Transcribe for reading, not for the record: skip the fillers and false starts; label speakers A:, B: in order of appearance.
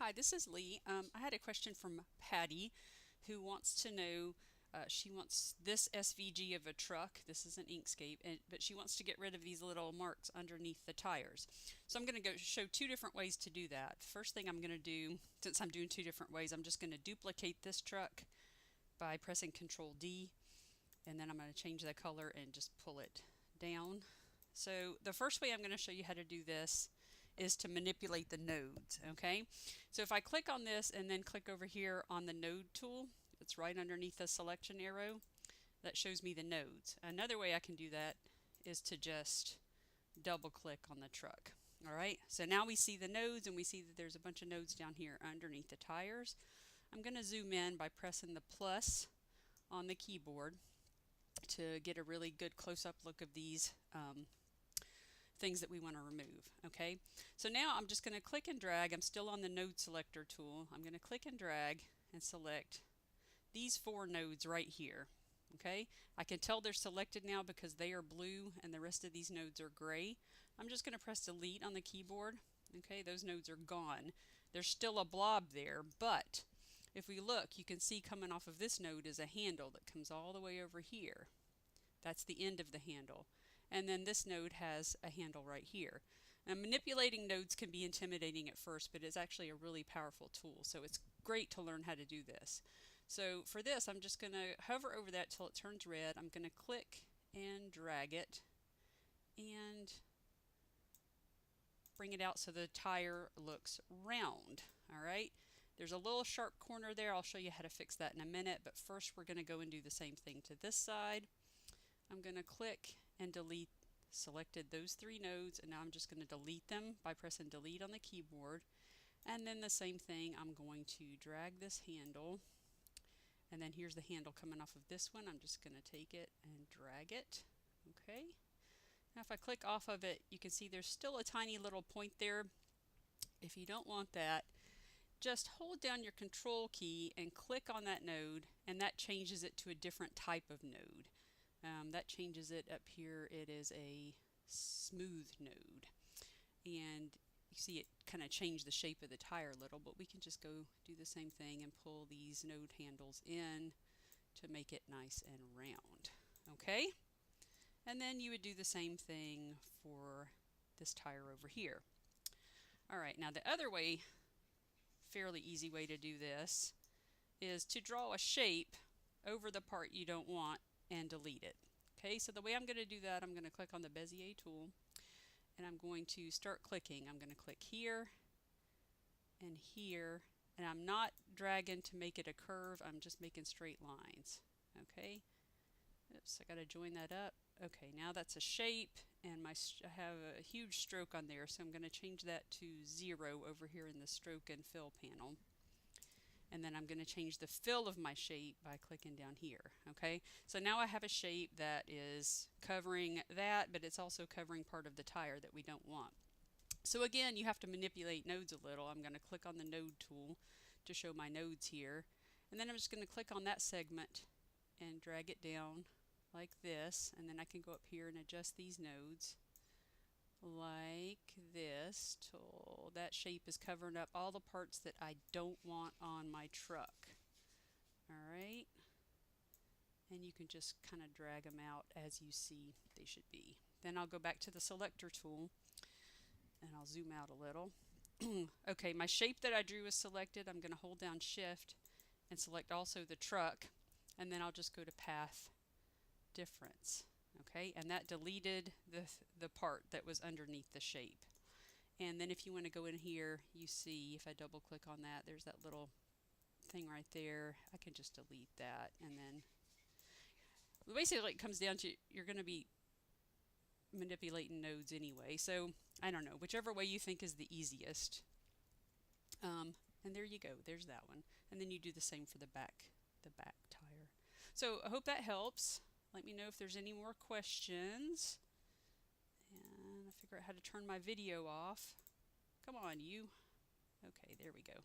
A: Hi, this is Lee. I had a question from Patty who wants to know, she wants this SVG of a truck. This is an Inkscape, but she wants to get rid of these little marks underneath the tires. So I'm going to go show two different ways to do that. First thing I'm going to do, since I'm doing two different ways, I'm just going to duplicate this truck by pressing Control D, and then I'm going to change the color and just pull it down. So the first way I'm going to show you how to do this is to manipulate the nodes, okay? So if I click on this and then click over here on the node tool, it's right underneath the selection arrow, that shows me the nodes. Another way I can do that is to just double click on the truck. All right, so now we see the nodes and we see that there's a bunch of nodes down here underneath the tires. I'm going to zoom in by pressing the plus on the keyboard to get a really good close-up look of these things that we want to remove. Okay, so now I'm just going to click and drag. I'm still on the node selector tool. I'm going to click and drag and select these four nodes right here. Okay, I can tell they're selected now because they are blue and the rest of these nodes are gray. I'm just going to press delete on the keyboard. Okay, those nodes are gone. There's still a blob there, but if we look, you can see coming off of this node is a handle that comes all the way over here. That's the end of the handle. And then this node has a handle right here. Now, manipulating nodes can be intimidating at first, but it's actually a really powerful tool. So it's great to learn how to do this. So for this, I'm just going to hover over that till it turns red. I'm going to click and drag it and bring it out so the tire looks round. All right. There's a little sharp corner there. I'll show you how to fix that in a minute, but first we're going to go and do the same thing to this side. I'm going to click and delete, selected those three nodes, and now I'm just going to delete them by pressing delete on the keyboard. And then the same thing, I'm going to drag this handle, and then here's the handle coming off of this one. I'm just going to take it and drag it. Okay. Now if I click off of it, you can see there's still a tiny little point there. If you don't want that, just hold down your control key and click on that node, and that changes it to a different type of node. That changes it up here. It is a smooth node, and you see it kind of changed the shape of the tire a little, but we can just go do the same thing and pull these node handles in to make it nice and round. Okay, and then you would do the same thing for this tire over here. All right, now the other way, fairly easy way to do this, is to draw a shape over the part you don't want and delete it. Okay, so the way I'm going to do that, I'm going to click on the Bezier tool and I'm going to start clicking. I'm going to click here and here, and I'm not dragging to make it a curve, I'm just making straight lines. Okay, oops, I got to join that up. Okay, now that's a shape, and I have a huge stroke on there, so I'm going to change that to 0 over here in the stroke and fill panel. And then I'm going to change the fill of my shape by clicking down here. Okay, so now I have a shape that is covering that, but it's also covering part of the tire that we don't want. So again, you have to manipulate nodes a little. I'm going to click on the node tool to show my nodes here, and then I'm just going to click on that segment and drag it down like this, and then I can go up here and adjust these nodes like this till that shape is covering up all the parts that I don't want on my truck. Alright, and you can just kind of drag them out as you see they should be. Then I'll go back to the selector tool and I'll zoom out a little. Okay, my shape that I drew is selected. I'm going to hold down shift and select also the truck, and then I'll just go to path difference. Okay, and that deleted the part that was underneath the shape. And then if you want to go in here, you see if I double click on that, there's that little thing right there. I can just delete that, and then basically it comes down to you're going to be manipulating nodes anyway. So I don't know, whichever way you think is the easiest. And there you go. There's that one. And then you do the same for the back tire. So I hope that helps. Let me know if there's any more questions. And I figure out how to turn my video off. Come on, you. Okay, there we go.